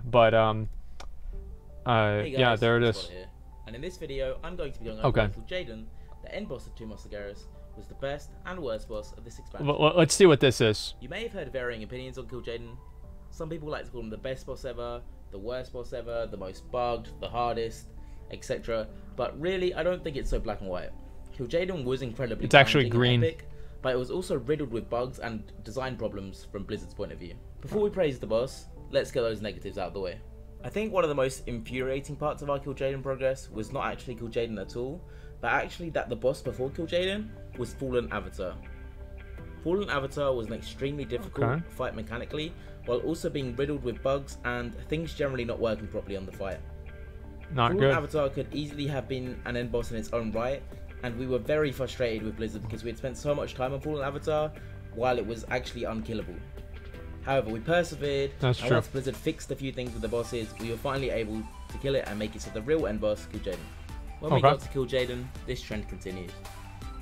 But Hey guys, yeah, there it is. Here. And in this video, I'm going to be going over Kil'Jaeden, the end boss of Two Monster Garrus, was the best and worst boss of this expansion. Let's see what this is. You may have heard varying opinions on Kil'Jaeden. Some people like to call him the best boss ever, the worst boss ever, the most bugged, the hardest, etc. But really, I don't think it's so black and white. Kil'Jaeden was incredibly actually green, epic, but it was also riddled with bugs and design problems from Blizzard's point of view. Before we praise the boss, let's get those negatives out of the way. I think one of the most infuriating parts of our Kil'Jaeden progress was not actually Kil'Jaeden at all, but actually that the boss before Kil'Jaeden was Fallen Avatar. Fallen Avatar was an extremely difficult fight mechanically, while also being riddled with bugs and things generally not working properly on the fight. Fallen Avatar could easily have been an end boss in its own right, and we were very frustrated with Blizzard because we had spent so much time on Fallen Avatar while it was actually unkillable. However, we persevered, and once Blizzard fixed a few things with the bosses, we were finally able to kill it and make it to the real end boss, Kil'Jaeden. When we got to Kil'Jaeden, this trend continued.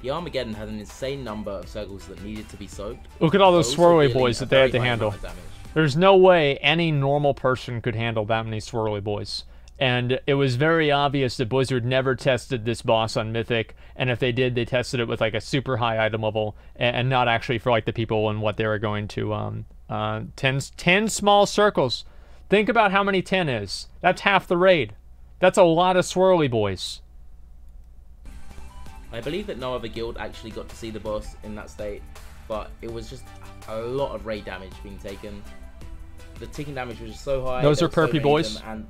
The Armageddon had an insane number of circles that needed to be soaked. Look at all those swirly boys that they had to handle. There's no way any normal person could handle that many swirly boys. And it was very obvious that Blizzard never tested this boss on Mythic, and if they did, they tested it with like a super high item level, and not actually for like the people and what they were going to 10 small circles. Think about how many 10 is. That's half the raid. That's a lot of swirly boys. I believe that no other guild actually got to see the boss in that state, but it was just a lot of raid damage being taken. The ticking damage was just so high. Those are perpy boys. And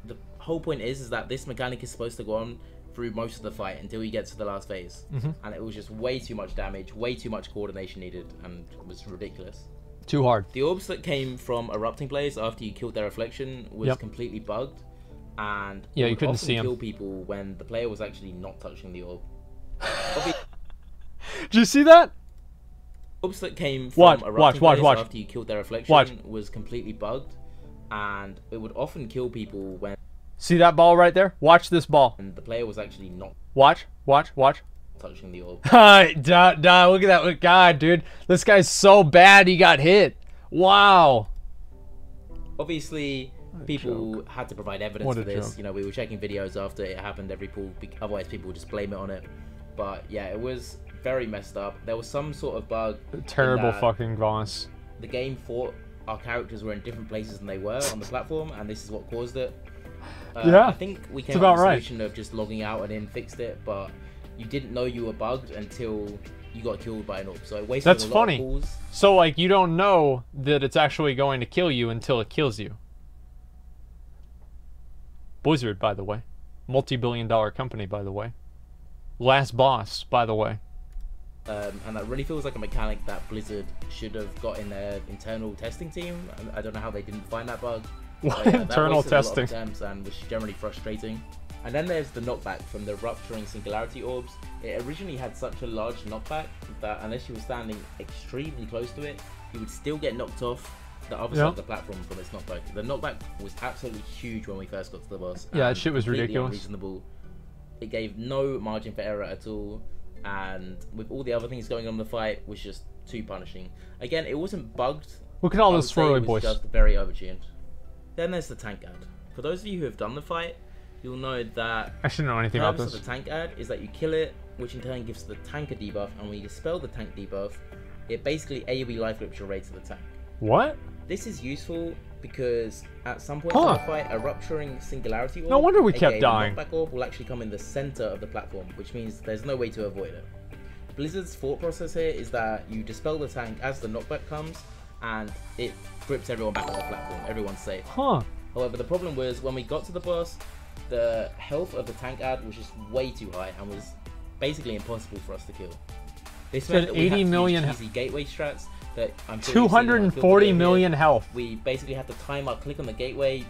the whole point is that this mechanic is supposed to go on through most of the fight until you get to the last phase. And it was just way too much damage, way too much coordination needed, and it was ridiculous. Too hard. The orbs that came from erupting players after you killed their reflection was completely bugged, and you couldn't see them. Kill people when the player was actually not touching the orb. Did you see that? Orbs that came from erupting players after you killed their reflection was completely bugged, and it would often kill people when. See that ball right there? Watch this ball. And the player was actually not. Watch. Touching the orb. Look at that guy, dude. This guy's so bad he got hit. Wow. Obviously, people had to provide evidence for this. You know, we were checking videos after it happened every pool. Otherwise, people would just blame it on it. But yeah, it was very messed up. There was some sort of bug. Terrible fucking boss. The game thought our characters were in different places than they were on the platform, and this is what caused it. I think we came up with a solution of just logging out and then fixed it, but you didn't know you were bugged until you got killed by an orb. So it wasted a lot of pulls. So like you don't know that it's actually going to kill you until it kills you. Blizzard, by the way. Multi-billion-dollar company, by the way. Last boss, by the way. And that really feels like a mechanic that Blizzard should have got in their internal testing team. I don't know how they didn't find that bug. What internal testing? And was generally frustrating. And then there's the knockback from the rupturing singularity orbs. It originally had such a large knockback that unless you were standing extremely close to it, you would still get knocked off the other side of the platform from its knockback. The knockback was absolutely huge when we first got to the boss. Yeah, that shit was ridiculous. Unreasonable. It gave no margin for error at all, and with all the other things going on in the fight, was just too punishing. Again, it wasn't bugged. Look at all those swirly boys. It was just very overtuned. Then there's the tank ad. For those of you who have done the fight, you'll know that I shouldn't know anything about this. The purpose of the tank ad is that you kill it, which in turn gives the tank a debuff, and when you dispel the tank debuff, it basically AoE life flips your raid to the tank. What? This is useful because at some point in the fight, a rupturing singularity orb, no wonder we kept dying. The knockback orb will actually come in the center of the platform, which means there's no way to avoid it. Blizzard's thought process here is that you dispel the tank as the knockback comes, and it grips everyone back on the platform. Everyone's safe. However, the problem was when we got to the boss, the health of the tank ad was just way too high and was basically impossible for us to kill. This meant that we had to use cheesy gateway strats that I'm sure 240 million health. We basically had to time our click on the gateway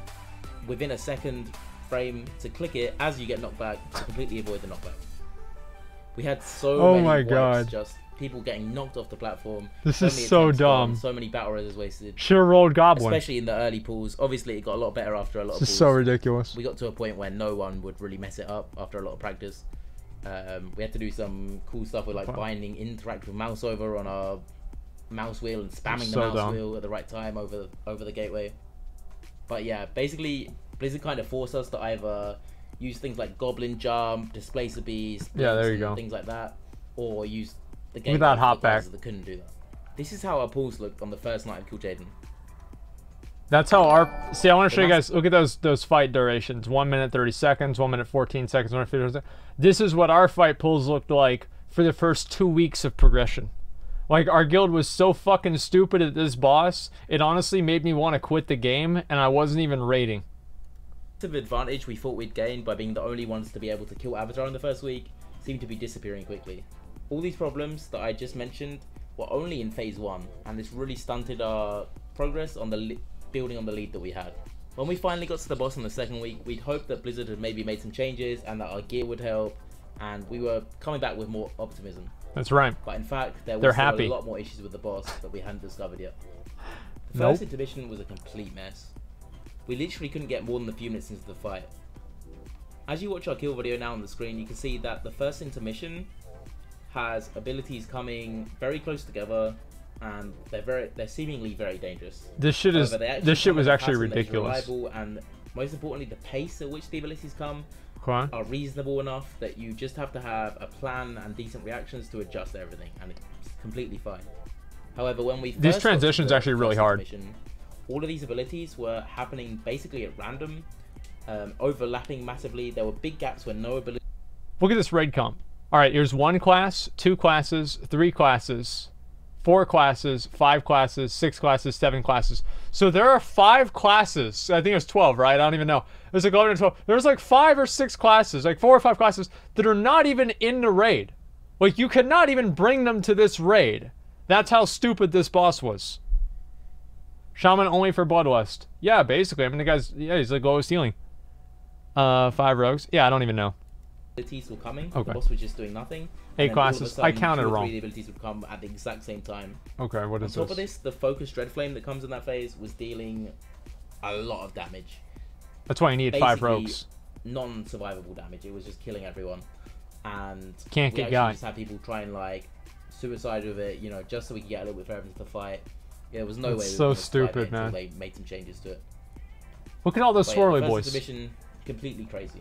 within a second frame to click it as you get knocked back to completely avoid the knockback. We had so many wipes, just people getting knocked off the platform. This is so dumb. So many battle rares wasted. Should've rolled Goblin. Especially in the early pools. Obviously, it got a lot better after a lot of pools. This is so ridiculous. We got to a point where no one would really mess it up after a lot of practice. We had to do some cool stuff with like binding interactive mouse over on our mouse wheel and spamming the mouse wheel at the right time over the gateway. But yeah, basically Blizzard kind of forced us to either use things like Goblin Jump, Displacer Beast, yeah, there you go, things like that, or use the game without hopback. that couldn't do that. This is how our pools looked on the first night of Kil'Jaeden. That's how our... See, I want to show you guys... Look at those fight durations. 1 minute 30 seconds, 1 minute 14 seconds, 1 minute 50 seconds. This is what our fight pools looked like for the first 2 weeks of progression. Like, our guild was so fucking stupid at this boss, it honestly made me want to quit the game, and I wasn't even raiding. The advantage we thought we'd gain by being the only ones to be able to kill Avatar in the first week seemed to be disappearing quickly. All these problems that I just mentioned were only in phase 1, and this really stunted our progress on the building on the lead that we had. When we finally got to the boss on the second week, we'd hoped that Blizzard had maybe made some changes and that our gear would help, and we were coming back with more optimism. That's right. But in fact, there was a lot more issues with the boss that we hadn't discovered yet. The first intermission was a complete mess. We literally couldn't get more than a few minutes into the fight. As you watch our kill video now on the screen, you can see that the first intermission has abilities coming very close together, and they're seemingly very dangerous. This shit was actually ridiculous. Reliable, and most importantly, the pace at which the abilities come are reasonable enough that you just have to have a plan and decent reactions to adjust everything, and it's completely fine. However, when we these transitions actually really hard. All of these abilities were happening basically at random, overlapping massively. There were big gaps where no ability. Look at this raid comp. All right, here's 1 class, 2 classes, 3 classes, 4 classes, 5 classes, 6 classes, 7 classes. So there are 5 classes. I think it was 12, right? I don't even know. There's like 11 or 12. There's like 5 or 6 classes, like 4 or 5 classes that are not even in the raid. Like, you could not even bring them to this raid. That's how stupid this boss was. Shaman only for Bloodlust. Yeah, basically. I mean, the guy's, yeah, he's like lowest healing. 5 rogues. Yeah, I don't even know. Abilities were coming. Okay. The boss was just doing nothing. 8 classes. I counted wrong. 3 abilities would come at the exact same time. Okay, what is this? On top of this, the focused Dread Flame that comes in that phase was dealing a lot of damage. That's why you need 5 rogues. Non-survivable damage. It was just killing everyone, and can't get going. Just had people try and like suicide with it, you know, just so we could get a little bit further into the fight. Yeah, there was no way. It's so stupid, man. They made some changes to it. Look at all those swirly boys. First exhibition, completely crazy.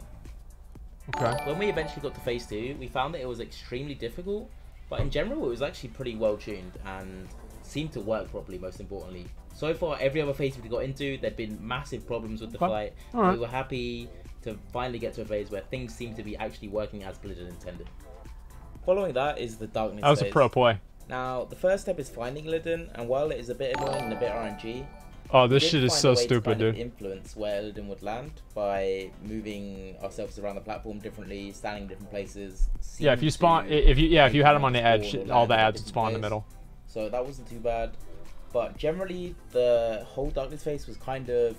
Okay. When we eventually got to phase 2, we found that it was extremely difficult, but in general, it was actually pretty well tuned and seemed to work properly. Most importantly, so far every other phase we got into, there'd been massive problems with the fight. Right. We were happy to finally get to a phase where things seem to be actually working as Blizzard intended. Following that is the Darkness phase. That was a pro play. Now, the first step is finding Illidan, and while it is a bit annoying and a bit RNG, oh, this shit is so stupid, dude. Influence where Illidan would land by moving ourselves around the platform differently, standing in different places. Yeah, if you spawn, if you had him on the edge, all the ads would spawn in the middle. So that wasn't too bad, but generally the whole Darkness phase was kind of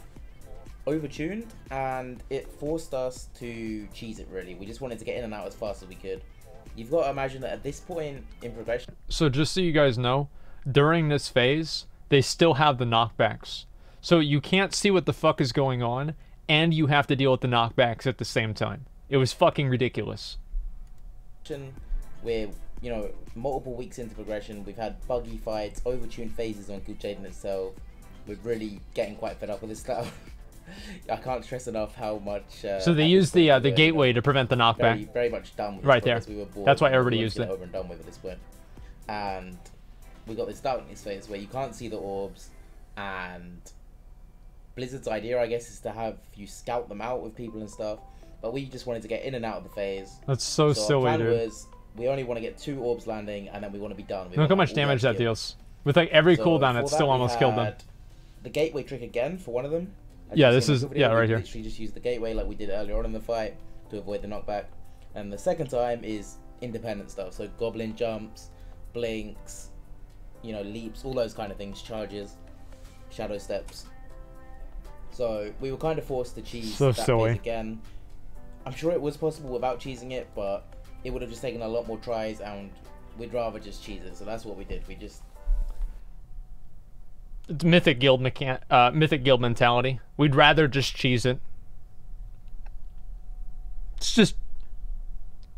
overtuned, and it forced us to cheese it. Really, we just wanted to get in and out as fast as we could. You've got to imagine that at this point in progression. So just so you guys know, during this phase, they still have the knockbacks. So you can't see what the fuck is going on, and you have to deal with the knockbacks at the same time. It was fucking ridiculous. We're, you know, multiple weeks into progression. We've had buggy fights, overtuned phases on Kil'Jaeden itself. We're really getting quite fed up with this stuff. I can't stress enough how much. So they used the gateway to prevent the knockback. Very much done with. Right there. We were bored. That's why everybody used it. Over and done with at this point. And we got this Darkness phase where you can't see the orbs, and Blizzard's idea, I guess, is to have you scout them out with people and stuff. But we just wanted to get in and out of the phase. That's so silly, our plan dude. was we only want to get 2 orbs landing, and then we want to be done. Look how much damage that deals. With like every cooldown, it still almost killed them. The gateway trick again for one of them. Yeah, this is right here. Literally just use the gateway like we did earlier on in the fight to avoid the knockback. And the second time is independent stuff. So goblin jumps, blinks, you know, leaps, all those kind of things, charges, shadow steps. So we were kind of forced to cheese that phase again. I'm sure it was possible without cheesing it, but it would have just taken a lot more tries, and we'd rather just cheese it. So that's what we did. We just. It's Mythic Guild mentality. We'd rather just cheese it. It's just...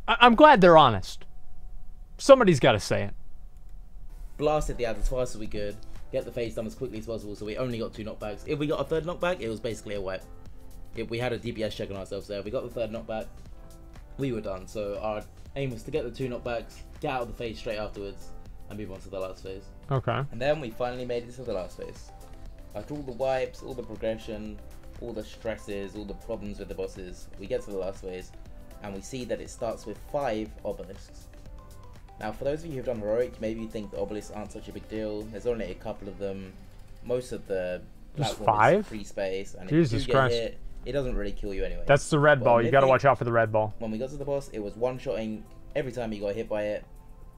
I'm glad they're honest. Somebody's got to say it. Blasted the ads as fast as we could. get the phase done as quickly as possible, so we only got 2 knockbacks. If we got a 3rd knockback, it was basically a wipe. If we had a DPS check on ourselves there, if we got the 3rd knockback, we were done. So our aim was to get the 2 knockbacks, get out of the phase straight afterwards, and move on to the last phase. Okay. And then we finally made it to the last phase. After all the wipes, all the progression, all the stresses, all the problems with the bosses, we get to the last phase, and we see that it starts with 5 obelisks. Now, for those of you who've done heroic, maybe you think the obelisks aren't such a big deal. There's only a couple of them. Most of the platform is free space, and Jesus if you get Christ. hit, it doesn't really kill you anyway. That's the red ball. You gotta watch out for the red ball. When we got to the boss, it was one-shotting every time you got hit by it,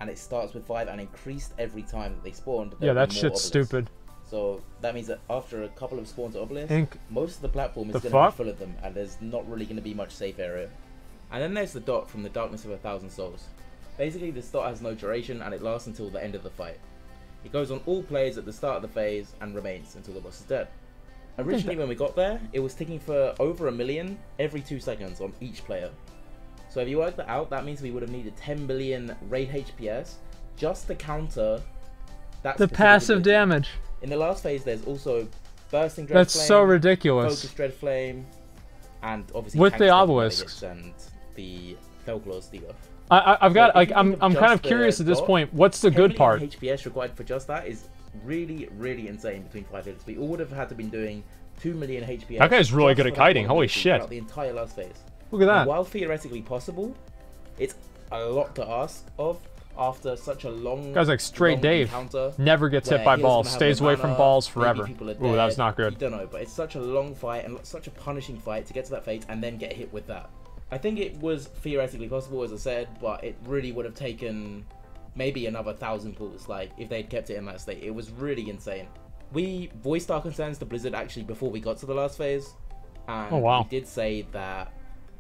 and it starts with 5 and increased every time that they spawned. Yeah, that shit's stupid. So that means that after a couple of spawns of obelisks, most of the platform is going to be full of them, and there's not really going to be much safe area. And then there's the dot from the Darkness of 1,000 Souls. Basically, this dot has no duration, and it lasts until the end of the fight. It goes on all players at the start of the phase, and remains until the boss is dead. Originally, when we got there, it was ticking for over 1 million every 2 seconds on each player. So if you work that out, that means we would have needed 10 billion raid HPS just to counter that. The passive damage. In the last phase, there's also bursting dread flame. That's so ridiculous. Focus dread flame, and obviously with the obelisks and the Fellclaw's debuff. I've got like I'm kind of curious at this point. What's the good part? HPS required for just that is really insane between 5 hits. We all would have had to been doing 2 million HPS. That guy's really good at kiting. Holy shit! The entire last phase. Look at that. And while theoretically possible, it's a lot to ask of after such a long. Guy's like straight Dave. Never gets hit by balls. Stays away from balls forever. Ooh, that was not good. You don't know, but it's such a long fight and such a punishing fight to get to that phase and then get hit with that. I think it was theoretically possible, as I said, but it really would have taken maybe another 1,000 pulls, like, if they'd kept it in that state. It was really insane. We voiced our concerns to Blizzard actually before we got to the last phase, and we did say that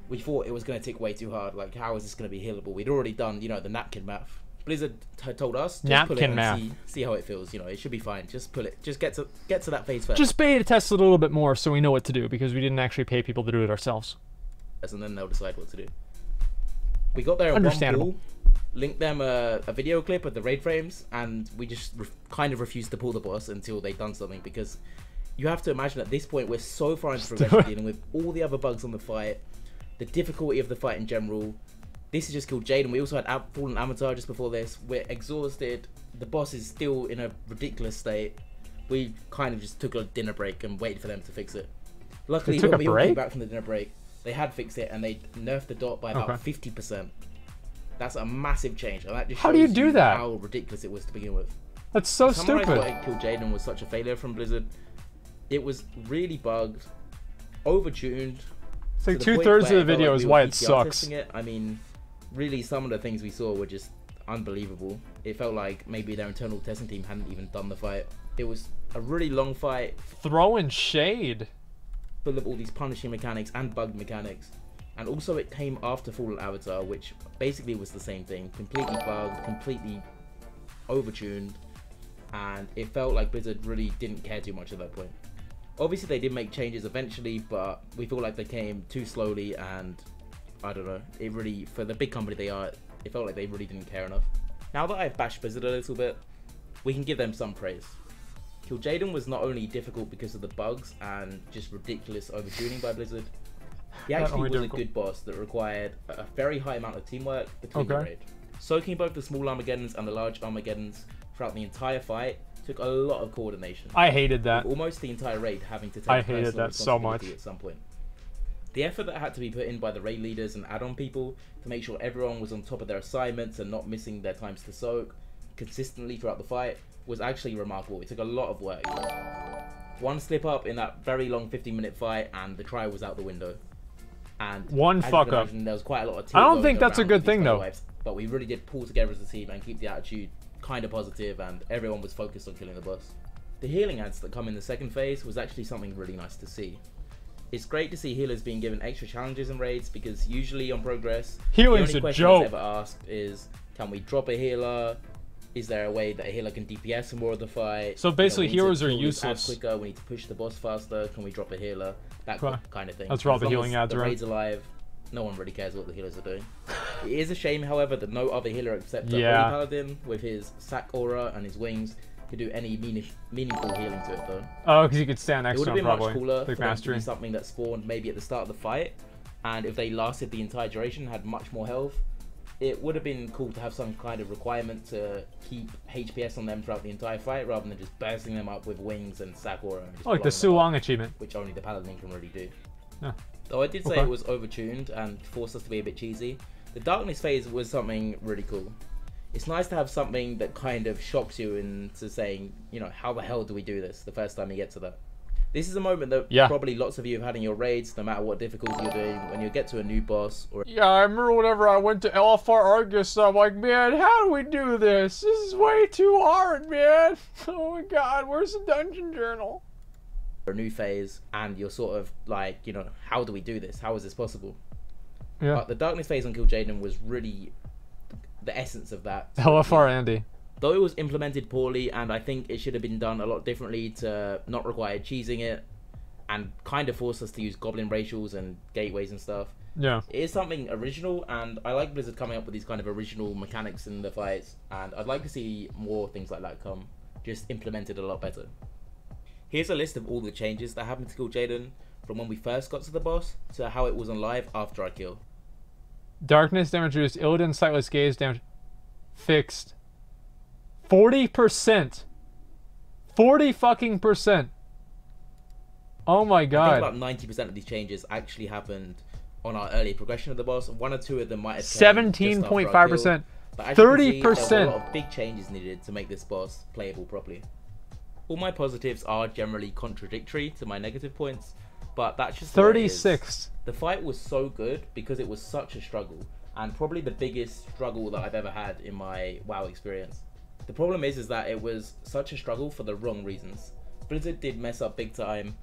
we thought it was going to tick way too hard. Like, how is this going to be healable? We'd already done, you know, the napkin math. Blizzard had told us, just pull it and see how it feels. You know, it should be fine. Just pull it. Just get to that phase first. Just beta test it a little bit more so we know what to do, because we didn't actually pay people to do it ourselves. And then they'll decide what to do. We got there at one pool, linked them a video clip of the raid frames, and we just kind of refused to pull the boss until they'd done something, because you have to imagine at this point we're so far into progression, dealing with all the other bugs on the fight, the difficulty of the fight in general. This is just Kil'Jaeden. We also had Fallen Avatar just before this. We're exhausted. The boss is still in a ridiculous state. We kind of just took a dinner break and waited for them to fix it. Luckily, when we all came back from the dinner break, they had fixed it, and they nerfed the dot by about 50%. That's a massive change, and that just shows you how ridiculous it was to begin with. That's so stupid. Why Kil'Jaeden was such a failure from Blizzard. It was really bugged, overtuned. It's like 2/3 of the video is why it sucks. I mean, really, some of the things we saw were just unbelievable. It felt like maybe their internal testing team hadn't even done the fight. It was a really long fight. Throwing shade. Full of all these punishing mechanics and bugged mechanics, and also it came after Fallen Avatar, which basically was the same thing, completely bugged, completely overtuned, and it felt like Blizzard really didn't care too much at that point. Obviously they did make changes eventually, but we feel like they came too slowly, and I don't know, it really, for the big company they are, it felt like they really didn't care enough. Now that I've bashed Blizzard a little bit, we can give them some praise. Kil'Jaeden was not only difficult because of the bugs and just ridiculous overtuning by Blizzard, he actually was a good boss that required a very high amount of teamwork between the raid. Soaking both the small Armageddons and the large Armageddons throughout the entire fight took a lot of coordination. I hated that. Almost the entire raid having to take personal responsibility at some point. The effort that had to be put in by the raid leaders and add-on people to make sure everyone was on top of their assignments and not missing their times to soak consistently throughout the fight was actually remarkable. It took a lot of work. One slip up in that very long 15-minute fight and the try was out the window. And one fuck up. There was quite a lot of I don't think that's a good thing though. But we really did pull together as a team and keep the attitude kind of positive, and everyone was focused on killing the boss. The healing ads that come in the second phase was actually something really nice to see. It's great to see healers being given extra challenges and raids, because usually on Progress, healing's the only question that's ever asked is, can we drop a healer? Is there a way that a healer can DPS more of the fight? So basically, healers are useless. Quicker, we need to push the boss faster. Can we drop a healer? That kind of thing. That's where all the healing ads are. The raid's alive. No one really cares what the healers are doing. It is a shame, however, that no other healer except the Holy Paladin, with his sack aura and his wings, could do any meaningful healing to it though. Oh, because you could stand next to him It would have probably. been much cooler Like for them to mastery. be something that spawned maybe at the start of the fight, and if they lasted the entire duration, had much more health, it would have been cool to have some kind of requirement to keep HPS on them throughout the entire fight, rather than just bursting them up with wings and Sakura. And just Oh, like the Suwang achievement. which only the Paladin can really do. Yeah. Though I did say it was overtuned and forced us to be a bit cheesy, the Darkness phase was something really cool. It's nice to have something that kind of shocks you into saying, you know, how the hell do we do this the first time you get to that. This is a moment that probably lots of you have had in your raids, no matter what difficulty you're doing, when you get to a new boss. Or Yeah, I remember whenever I went to LFR Argus, I'm like, man, how do we do this? This is way too hard, man. Oh my god, where's the dungeon journal? a new phase, and you're sort of like, you know, how do we do this? How is this possible? Yeah. But the Darkness phase on Kil'Jaeden was really the essence of that. LFR Andy. Though it was implemented poorly, and I think it should have been done a lot differently to not require cheesing it, and kind of force us to use goblin racials and gateways and stuff. Yeah. It is something original, and I like Blizzard coming up with these kind of original mechanics in the fights, and I'd like to see more things like that come, just implemented a lot better. Here's a list of all the changes that happened to Kil'Jaeden, from when we first got to the boss, to how it was on live after I kill. Darkness damage reduced, Illidan Sightless Gaze damage fixed. 40%. 40 fucking %. Oh my god. I think about 90% of these changes actually happened on our early progression of the boss. One or two of them might have 17.5%. 30%. There were a lot of big changes needed to make this boss playable properly. All my positives are generally contradictory to my negative points, but that's just 36. The fight was so good because it was such a struggle, and probably the biggest struggle that I've ever had in my WoW experience. The problem is that it was such a struggle for the wrong reasons. Blizzard did mess up big time,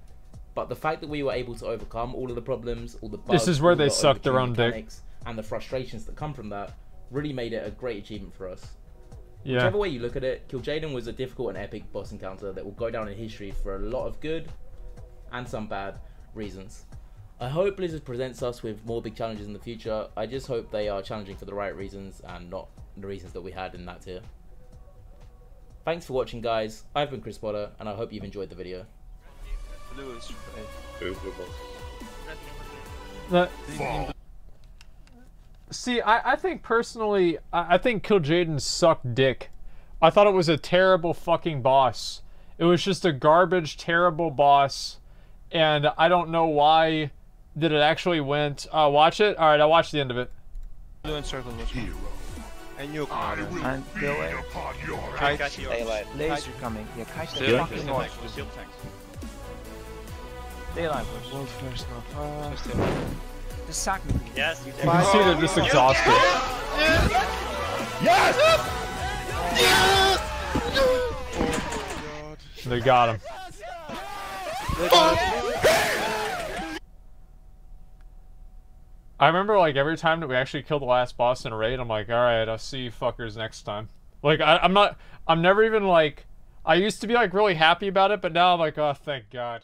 but the fact that we were able to overcome all of the problems, all the bugs, this is where they sucked their own dick, and the frustrations that come from that, really made it a great achievement for us. Yeah. Whichever way you look at it, Kil'Jaeden was a difficult and epic boss encounter that will go down in history for a lot of good and some bad reasons. I hope Blizzard presents us with more big challenges in the future. I just hope they are challenging for the right reasons and not the reasons that we had in that tier. Thanks for watching, guys. I've been Chris Potter, and I hope you've enjoyed the video. See, I think personally, I think Kil'Jaeden sucked dick. I thought it was a terrible fucking boss. It was just a garbage, terrible boss, and I don't know why that it actually went. Watch it? Alright, I watched the end of it. Doing circles with me. And you And go away. stay alive. Laser coming. Yeah, Kai's the fucking north. Stay alive. World first now. Just sack me. Yes, you did. You can see they're just exhausted. Yes! They got him. I remember, like, every time that we actually killed the last boss in a raid, I'm like, alright, I'll see you fuckers next time. Like, I'm never even, like, I used to be, like, really happy about it, but now I'm like, oh, thank God.